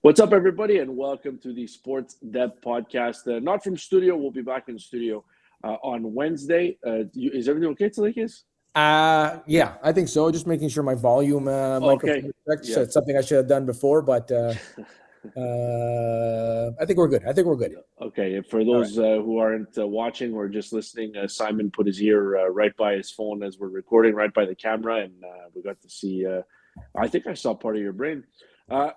What's up, everybody, and welcome to the Sports Dép Podcast. Not from studio. We'll be back in studio on Wednesday. Is everything okay, Tsalikis? Yeah, I think so. Just making sure my volume microphone is correct. Yeah. It's something I should have done before, but I think we're good. Okay. For those who aren't watching or just listening, Simon put his ear right by his phone as we're recording, right by the camera, and we got to see. I think I saw part of your brain.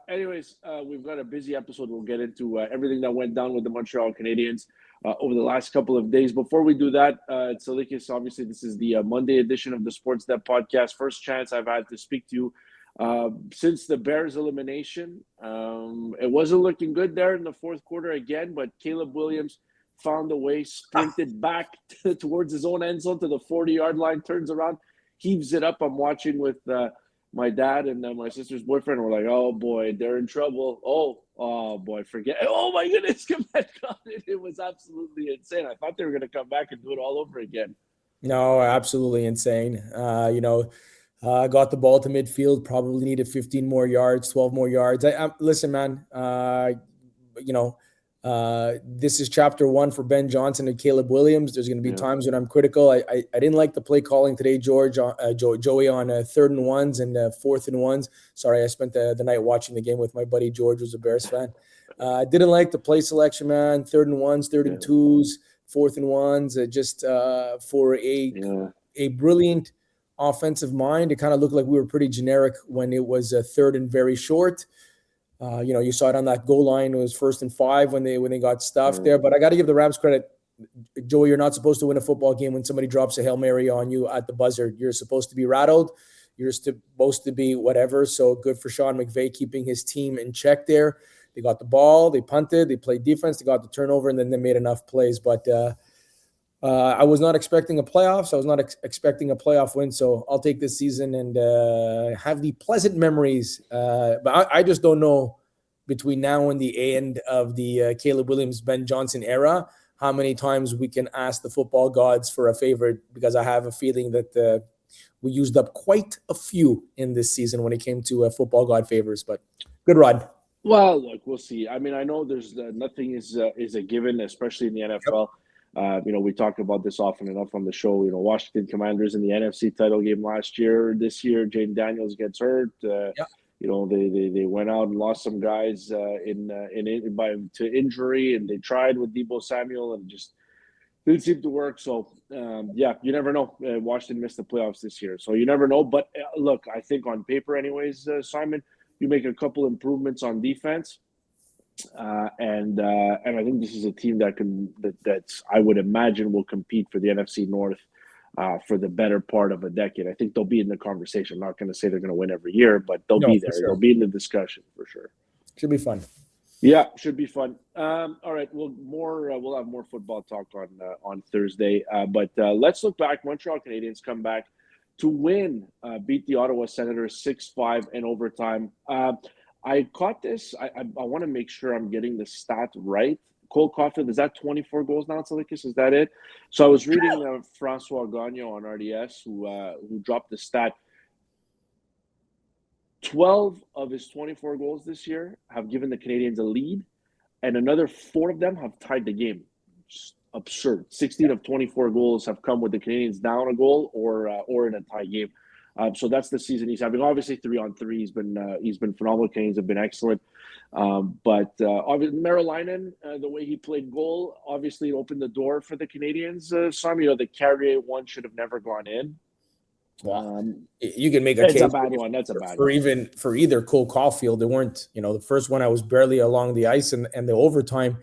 Anyways, we've got a busy episode. We'll get into everything that went down with the Montreal Canadiens over the last couple of days. Before we do that, Tsalikis, obviously this is the Monday edition of the Sports Dép Podcast. First chance I've had to speak to you since the Bears elimination. It wasn't looking good there in the fourth quarter again, but Caleb Williams found a way, sprinted back towards his own end zone to the 40-yard line, turns around, heaves it up. I'm watching with my dad and my sister's boyfriend. Were like, oh boy, they're in trouble. Oh boy, forget. Oh my goodness, Quebec got it. It was absolutely insane. I thought they were going to come back and do it all over again. No, absolutely insane. Got the ball to midfield, probably needed 15 more yards, 12 more yards. Listen, man, this is chapter one for Ben Johnson and Caleb Williams. There's going to be times when I'm critical. I didn't like the play calling today, Joey, on 3rd and 1s and 4th and 1s. Sorry, I spent the night watching the game with my buddy George, who's a Bears fan. I didn't like the play selection, man. 3rd and 1s, 3rd and 2s, 4th and 1s. For a brilliant offensive mind, it kind of looked like we were pretty generic when it was 3rd and very short. You saw it on that goal line. It was 1st and 5 when they got stuffed there. But I got to give the Rams credit. Joey, you're not supposed to win a football game when somebody drops a Hail Mary on you at the buzzer. You're supposed to be rattled. You're supposed to be whatever. So good for Sean McVay keeping his team in check there. They got the ball. They punted. They played defense. They got the turnover, and then they made enough plays. But I was not expecting a playoff, so I was not expecting a playoff win. So I'll take this season and have the pleasant memories. But I just don't know between now and the end of the Caleb Williams, Ben Johnson era, how many times we can ask the football gods for a favor, because I have a feeling that we used up quite a few in this season when it came to football god favors. But good run. Well, look, we'll see. I mean, I know there's nothing is a given, especially in the NFL. Yep. We talked about this often enough on the show. Washington Commanders in the NFC title game last year. This year, Jane Daniels gets hurt. They went out and lost some guys to injury, and they tried with Deebo Samuel and just didn't seem to work. So you never know. Washington missed the playoffs this year, so you never know. But look, I think on paper, anyways, Simon, you make a couple improvements on defense. And I think this is a team that I would imagine will compete for the NFC North for the better part of a decade. I think they'll be in the conversation. I'm not going to say they're going to win every year, but they'll be there. Sure. They'll be in the discussion for sure. Should be fun. Yeah, should be fun. All right, we'll have more football talk on Thursday. But let's look back. Montreal Canadiens come back to win, beat the Ottawa Senators 6-5 in overtime. I caught this. I want to make sure I'm getting the stat right. Cole Caulfield, is that 24 goals now, Tsalikis? Is that it? So I was reading Francois Gagnon on RDS, who dropped the stat. 12 of his 24 goals this year have given the Canadiens a lead, and another 4 of them have tied the game. Just absurd. 16 of 24 goals have come with the Canadiens down a goal or in a tie game. So that's the season he's having. Obviously, 3-on-3, he's been phenomenal. Canadiens have been excellent. But obviously, Merrilainen, the way he played goal, obviously opened the door for the Canadiens. The Carrier one should have never gone in. You can make a case. That's a bad one. That's a bad one. For either Cole Caulfield. They weren't, the first one I was barely along the ice, and the overtime.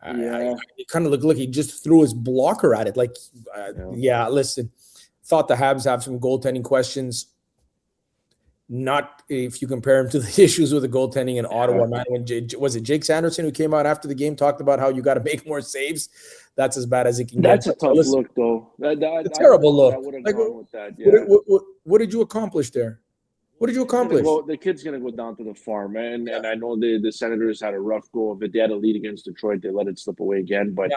It kind of looked like he just threw his blocker at it. Listen. Thought the Habs have some goaltending questions. Not if you compare him to the issues with the goaltending in Ottawa. Man, was it Jake Sanderson who came out after the game, talked about how you got to make more saves? That's as bad as it can get. That's a tough look, though. A terrible look. I would have gone with that. Yeah. What did you accomplish there? What did you accomplish? The kid's going to go down to the farm, and I know the Senators had a rough go of it. They had a lead against Detroit. They let it slip away again, but.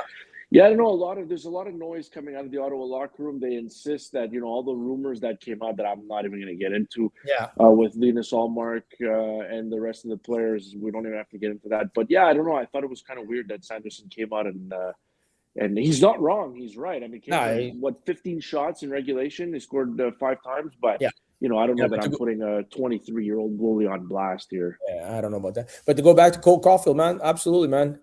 Yeah, I don't know. There's a lot of noise coming out of the Ottawa locker room. They insist that all the rumors that came out that I'm not even going to get into Yeah. with Linus Allmark and the rest of the players. We don't even have to get into that. But yeah, I don't know. I thought it was kind of weird that Sanderson came out and he's not wrong. He's right. I mean, Canes had 15 shots in regulation. They scored 5 times, but yeah. I don't know that I'm putting a 23-year-old goalie on blast here. Yeah, I don't know about that. But to go back to Cole Caulfield, man, absolutely, man.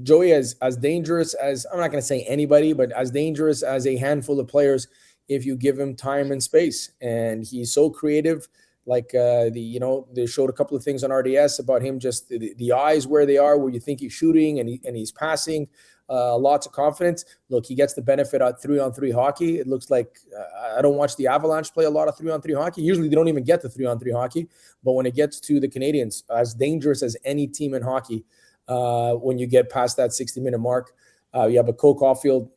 Joey is as dangerous as, I'm not going to say anybody, but as dangerous as a handful of players if you give him time and space. And he's so creative. Like they showed a couple of things on RDS about him, just the eyes where they are, where you think he's shooting and he's passing. Lots of confidence. Look, he gets the benefit of 3-on-3 hockey. It looks like I don't watch the Avalanche play a lot of 3-on-3 hockey. Usually they don't even get the 3-on-3 hockey. But when it gets to the Canadiens, as dangerous as any team in hockey, when you get past that 60-minute mark, you have a Cole Caulfield.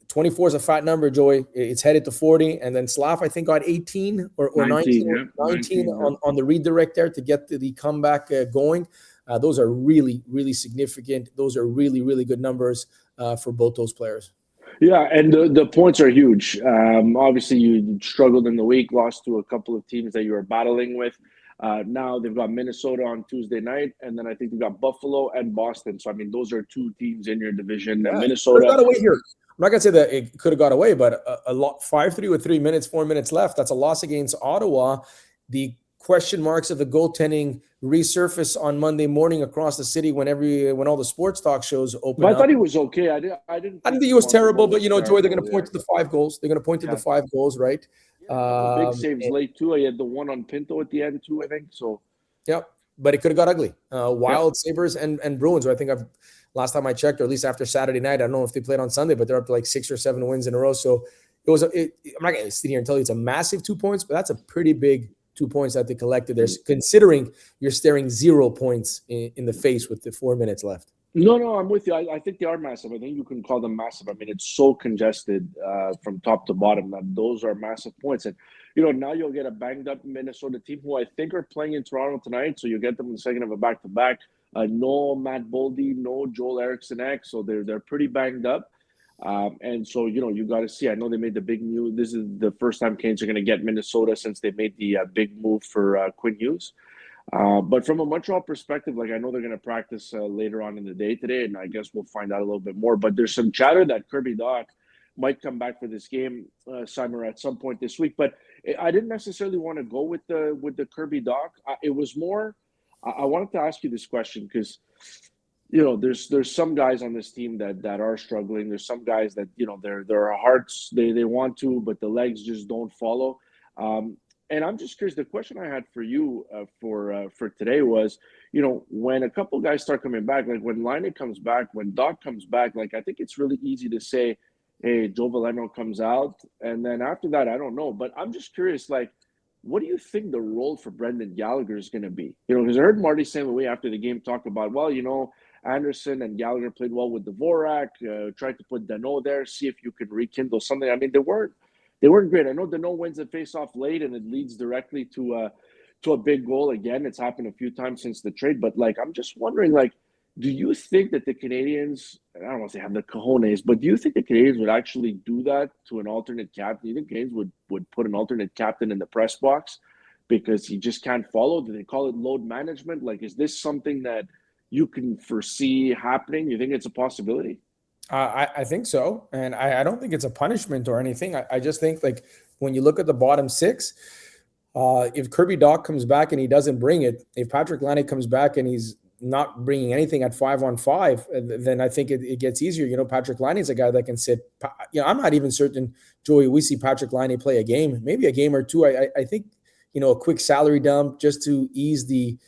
24 is a fat number, Joey. It's headed to 40. And then Slav, I think, got 18 or 19 on the redirect there to get the comeback going. Those are really, really significant. Those are really, really good numbers for both those players. Yeah, and the points are huge. Obviously, you struggled in the week, lost to a couple of teams that you were battling with. Now they've got Minnesota on Tuesday night, and then I think they've got Buffalo and Boston. So, I mean, those are 2 teams in your division. Yeah. Minnesota. Got away here. I'm not going to say that it could have got away, but a lot 5-3 with 4 minutes left. That's a loss against Ottawa. The question marks of the goaltending resurface on Monday morning across the city when all the sports talk shows open. But I thought he was okay. I didn't think he was terrible, but Joey, they're going to point to the 5 goals. They're going to point to the 5 goals, right? Big saves late too. I had the one on Pinto at the end too, I think. So yeah, but it could have got ugly. Wild Sabres and Bruins, I think last time I checked, or at least after Saturday night, I don't know if they played on Sunday, but they're up to like 6 or 7 wins in a row. So I'm not going to sit here and tell you it's a massive 2 points, but that's a pretty big 2 points that they collected there, considering you're staring 0 points in the face with the 4 minutes left. No, I'm with you. I think they are massive. I think you can call them massive. I mean, it's so congested from top to bottom that those are massive points. And, now you'll get a banged-up Minnesota team who I think are playing in Toronto tonight, so you'll get them in the second of a back-to-back. No Matt Boldy, no Joel Eriksson-Ek, so they're pretty banged up. And so, you got to see. I know they made the big move. This is the first time Canes are going to get Minnesota since they made the big move for Quinn Hughes. But from a Montreal perspective, I know they're going to practice later on in the day today, and I guess we'll find out a little bit more. But there's some chatter that Kirby Dach might come back for this game, Simon, at some point this week. But I didn't necessarily want to go with the Kirby Dach. It was more I wanted to ask you this question because there's some guys on this team that are struggling. There's some guys that their hearts they want to, but the legs just don't follow. And I'm just curious. The question I had for you for today was, when a couple guys start coming back, like when Laine comes back, when Doc comes back, I think it's really easy to say, hey, Joe Veleno comes out, and then after that, I don't know. But I'm just curious, what do you think the role for Brendan Gallagher is going to be? Because I heard Marty St. Louis after the game talk about, Anderson and Gallagher played well with Dvorak, tried to put Danault there, see if you could rekindle something. I mean, they weren't great. I know Danault wins the face-off late, and it leads directly to a big goal. Again, it's happened a few times since the trade. But, I'm just wondering, do you think that the Canadiens, I don't want to say have the cojones, but do you think the Canadiens would actually do that to an alternate captain? Do you think Canadiens would put an alternate captain in the press box because he just can't follow? Do they call it load management? Is this something that you can foresee happening? You think it's a possibility? I think so. And I don't think it's a punishment or anything. I just think, when you look at the bottom 6, if Kirby Dach comes back and he doesn't bring it, if Patrick Laine comes back and he's not bringing anything at 5-on-5, then I think it gets easier. Patrick Laine is a guy that can sit. I'm not even certain, Joey, we see Patrick Laine play a game, maybe a game or two. I think, a quick salary dump just to ease the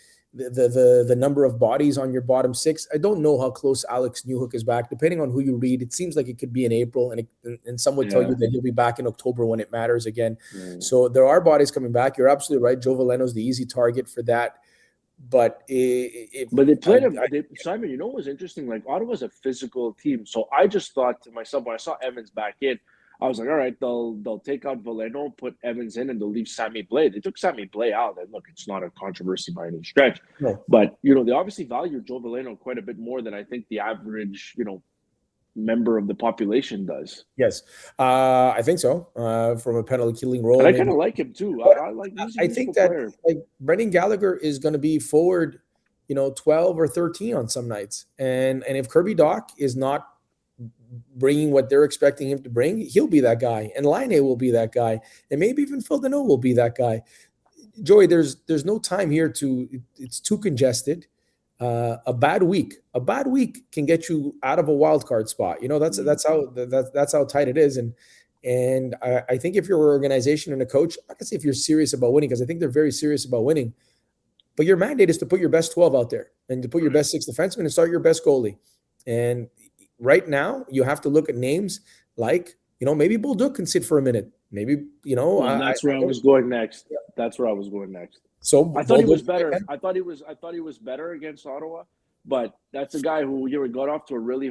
number of bodies on your bottom 6. I don't know how close Alex Newhook is back. Depending on who you read, it seems like it could be in April, and some would tell you that he'll be back in October when it matters again. So there are bodies coming back. You're absolutely right. Joe Veleno's the easy target for that. But they played him. Simon, what was interesting? Ottawa's a physical team, so I just thought to myself when I saw Evans back in, I was like, all right, they'll take out Veleno, put Evans in, and they'll leave Sammy Blais. They took Sammy Blais out, and look, it's not a controversy by any stretch. No. But they obviously value Joe Veleno quite a bit more than I think the average member of the population does. Yes, I think so. From a penalty killing role, and I kind of like him too. I like. He's a I useful think that player. like Brendan Gallagher is going to be forward, 12 or 13 on some nights, and if Kirby Dach is not bringing what they're expecting him to bring, he'll be that guy, and Laine will be that guy, and maybe even Phil Deneau will be that guy. Joey, there's no time here it's too congested. A bad week can get you out of a wild card spot. That's how tight it is. And I think if you're an organization and a coach, I can say if you're serious about winning, because I think they're very serious about winning, but your mandate is to put your best 12 out there and to put your best 6 defensemen and start your best goalie. And right now you have to look at names like, maybe Bolduc can sit for a minute. Maybe, that's where I was going next. Yeah. That's where I was going next. So I thought he was better. I thought he was better against Ottawa, but that's a guy who got off to a really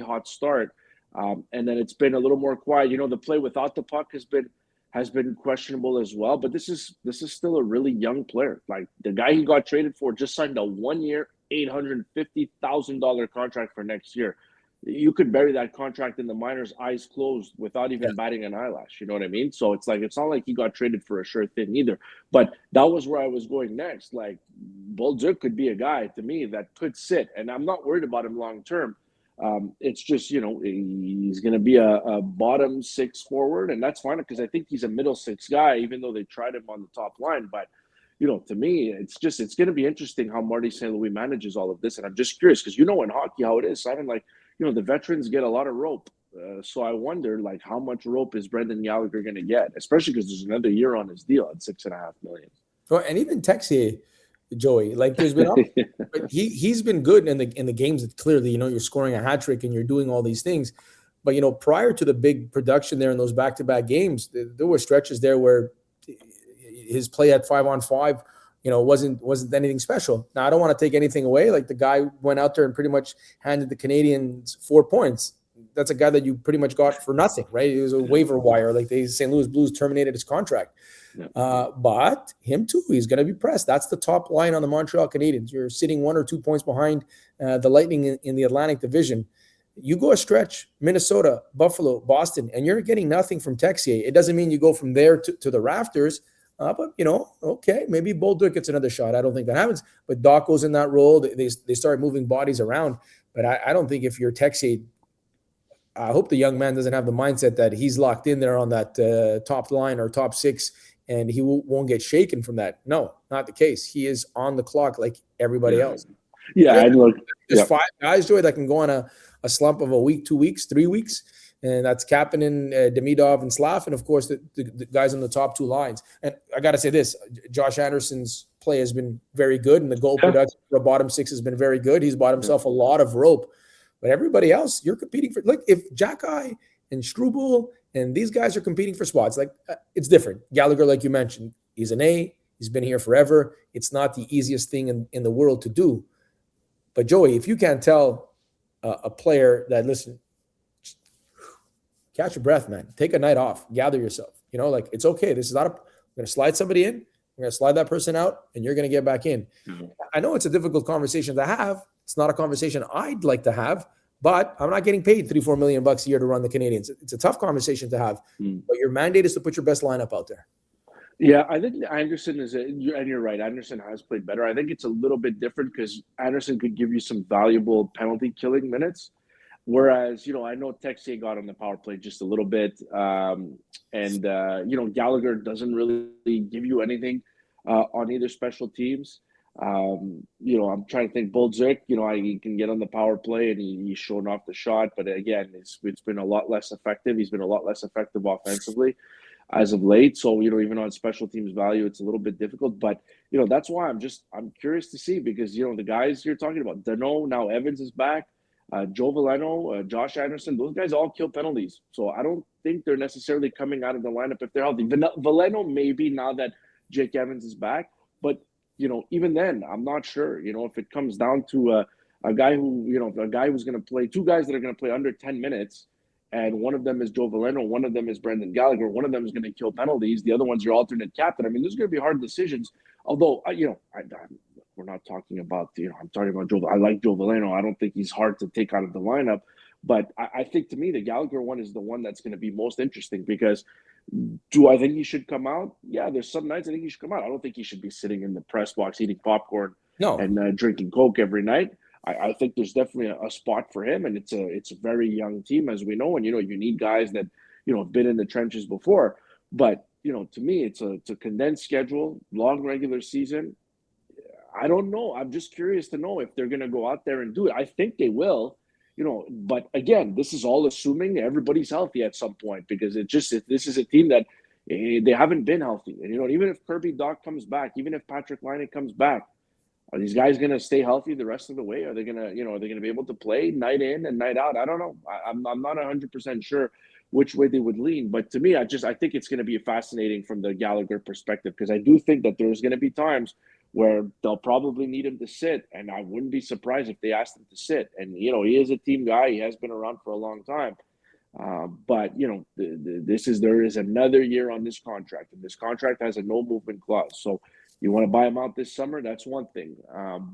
hot start, and then it's been a little more quiet. The play without the puck has been questionable as well. But this is still a really young player. Like the guy he got traded for just signed a 1-year, $850,000 contract for next year. You could bury that contract in the minors, eyes closed, without even batting an eyelash. You know what I mean? So it's not like he got traded for a sure thing either. But that was where I was going next. Like, Bolduc could be a guy to me that could sit, and I'm not worried about him long term. It's just, he's going to be a bottom 6 forward, and that's fine because I think he's a middle 6 guy, even though they tried him on the top line. But to me, it's going to be interesting how Marty St. Louis manages all of this, and I'm just curious because in hockey how it is, Simon. Like, the veterans get a lot of rope. So I wonder, how much rope is Brendan Gallagher going to get, especially because there's another year on his deal at $6.5 million. Well, and even Texier, Joey, there's been, but he's been good in the games that clearly, you're scoring a hat trick and you're doing all these things. But, prior to the big production there in those back-to-back games, there were stretches there where his play at 5-on-5, wasn't anything special. Now, I don't want to take anything away. Like, the guy went out there and pretty much handed the Canadiens 4 points. That's a guy that you pretty much got for nothing, right? It was a waiver wire. Like, the St. Louis Blues terminated his contract. Yeah. But him too, he's going to be pressed. That's the top line on the Montreal Canadiens. You're sitting 1 or 2 points behind the Lightning in the Atlantic Division. You go a stretch, Minnesota, Buffalo, Boston, and you're getting nothing from Texier. It doesn't mean you go from there to the rafters. But, okay, maybe Bolduc gets another shot. I don't think that happens. But Dach goes in that role. They start moving bodies around. But I don't think if you're Texier, I hope the young man doesn't have the mindset that he's locked in there on that top line or top 6, and he won't get shaken from that. No, not the case. He is on the clock like everybody else. Yeah, and look, there's 5 guys, Joey, that can go on a slump of a week, 2 weeks, 3 weeks. And that's Kapanen, Demidov, and Slav, and of course the guys on the top 2 lines. And I got to say this: Josh Anderson's play has been very good, and the goal production for a bottom 6 has been very good. He's bought himself a lot of rope, but everybody else, you're competing for. Look, if Jacky and Struble and these guys are competing for spots, it's different. Gallagher, like you mentioned, he's an A. He's been here forever. It's not the easiest thing in the world to do. But Joey, if you can't tell a player that, listen, catch your breath, man. Take a night off. Gather yourself. It's okay. This is not I'm going to slide somebody in. I'm going to slide that person out, and you're going to get back in. Mm-hmm. I know it's a difficult conversation to have. It's not a conversation I'd like to have, but I'm not getting paid $3-4 million a year to run the Canadiens. It's a tough conversation to have, but your mandate is to put your best lineup out there. Yeah, I think Anderson and you're right. Anderson has played better. I think it's a little bit different because Anderson could give you some valuable penalty killing minutes. Whereas, I know Texier got on the power play just a little bit. Gallagher doesn't really give you anything on either special teams. I'm trying to think. Bolduc, he can get on the power play and he's showing off the shot. But again, it's been a lot less effective. He's been a lot less effective offensively as of late. So, even on special teams value, it's a little bit difficult. But, that's why I'm curious to see because, the guys you're talking about, Deneau, now Evans is back. Joe Veleno, Josh Anderson, those guys all kill penalties. So I don't think they're necessarily coming out of the lineup if they're healthy. Veleno maybe now that Jake Evans is back. But, even then, I'm not sure. If it comes down to a guy who's going to play, 2 guys that are going to play under 10 minutes, and one of them is Joe Veleno, one of them is Brendan Gallagher, one of them is going to kill penalties, the other one's your alternate captain. I mean, there's going to be hard decisions. Although, we're not talking about, I'm talking about Joe. I like Joe Veleno. I don't think he's hard to take out of the lineup. But I think, to me, the Gallagher one is the one that's going to be most interesting, because do I think he should come out? Yeah, there's some nights I think he should come out. I don't think he should be sitting in the press box eating popcorn and drinking Coke every night. I think there's definitely a spot for him, and it's a very young team, as we know, and you need guys that have been in the trenches before. But to me, it's a condensed schedule, long regular season. I don't know. I'm just curious to know if they're going to go out there and do it. I think they will, but again, this is all assuming everybody's healthy at some point, because this is a team that they haven't been healthy. And, even if Kirby Dach comes back, even if Patrick Laine comes back, are these guys going to stay healthy the rest of the way? Are they going to, are they going to be able to play night in and night out? I don't know. I'm not 100% sure which way they would lean. But to me, I think it's going to be fascinating from the Gallagher perspective, because I do think that there's going to be times where they'll probably need him to sit, and I wouldn't be surprised if they asked him to sit. And, he is a team guy. He has been around for a long time. But, there is another year on this contract, and this contract has a no movement clause. So you want to buy him out this summer, that's one thing.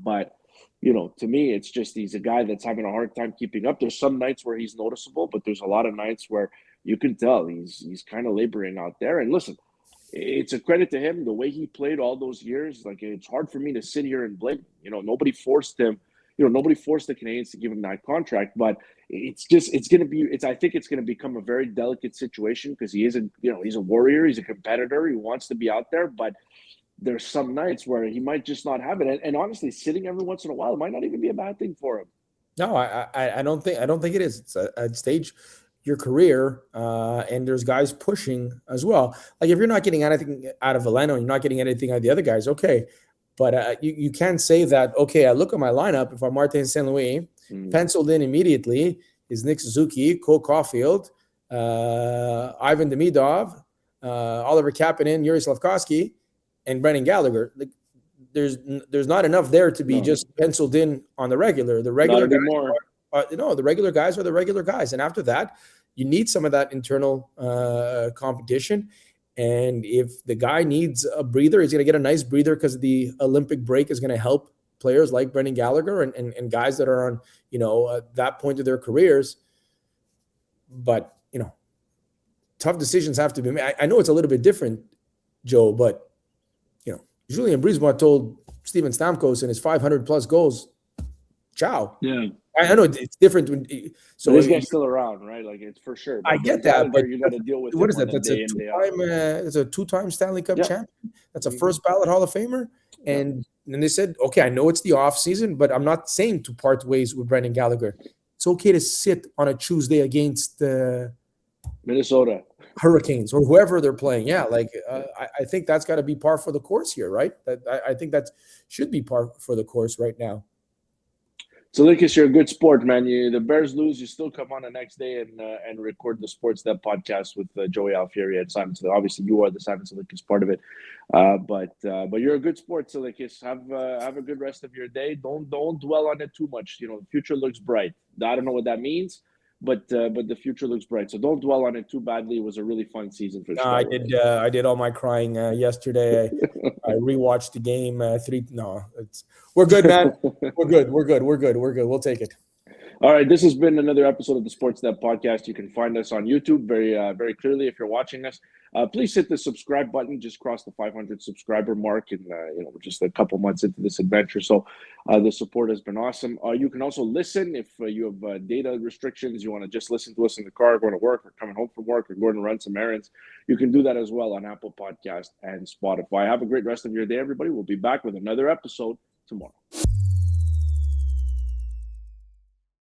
But, to me, it's just he's a guy that's having a hard time keeping up. There's some nights where he's noticeable, but there's a lot of nights where you can tell he's kind of laboring out there. And listen, it's a credit to him, the way he played all those years. Like, it's hard for me to sit here and blame him. Nobody forced him. Nobody forced the Canadiens to give him that contract. But I think it's going to become a very delicate situation, because he's a warrior. He's a competitor. He wants to be out there. But there's some nights where he might just not have it. And honestly, sitting every once in a while might not even be a bad thing for him. No, I don't think it is. It's a stage your career, and there's guys pushing as well. Like, if you're not getting anything out of Veleno, you're not getting anything out of the other guys, okay. But you can't say that, okay, I look at my lineup, if I'm Martin St. Louis, penciled in immediately is Nick Suzuki, Cole Caulfield, Ivan Demidov, Oliver Kapanen, Yuri Slavkovsky, and Brendan Gallagher. Like, there's not enough there to be just penciled in on the regular. The regular guys the regular guys are the regular guys. And after that, you need some of that internal competition. And if the guy needs a breather, he's going to get a nice breather, because the Olympic break is going to help players like Brendan Gallagher and guys that are on, that point of their careers. But, tough decisions have to be made. I know it's a little bit different, Joe, but, Julien Brisebois told Steven Stamkos in his 500-plus goals, ciao. Yeah. I know it's different. This guy's still around, right? Like, it's for sure. I get that, but you got to deal with what is that? That's a two-time Stanley Cup champion. That's a first ballot Hall of Famer. And then they said, okay, I know it's the off season, but I'm not saying to part ways with Brendan Gallagher. It's okay to sit on a Tuesday against Minnesota Hurricanes or whoever they're playing. Yeah, I think that's got to be par for the course here, right? I think that should be par for the course right now. Tsalikis, you're a good sport, man. The Bears lose, you still come on the next day and record the Sports Dép Podcast with Joey Alfieri and Simon Tsalikis. Obviously, you are the Simon Tsalikis part of it, but you're a good sport, Tsalikis. Have a good rest of your day. Don't dwell on it too much. The future looks bright. I don't know what that means, but the future looks bright. So don't dwell on it too badly. It was a really fun season for Chicago. I did all my crying yesterday. I rewatched the game. We're good, man. We're good. We'll take it. All right, this has been another episode of the Sports Dép Podcast. You can find us on YouTube very clearly if you're watching us. Please hit the subscribe button. Just cross the 500 subscriber mark, and we're just a couple months into this adventure. So the support has been awesome. You can also listen if you have data restrictions. You want to just listen to us in the car, going to work, or coming home from work, or going to run some errands. You can do that as well on Apple Podcast and Spotify. Have a great rest of your day, everybody. We'll be back with another episode tomorrow.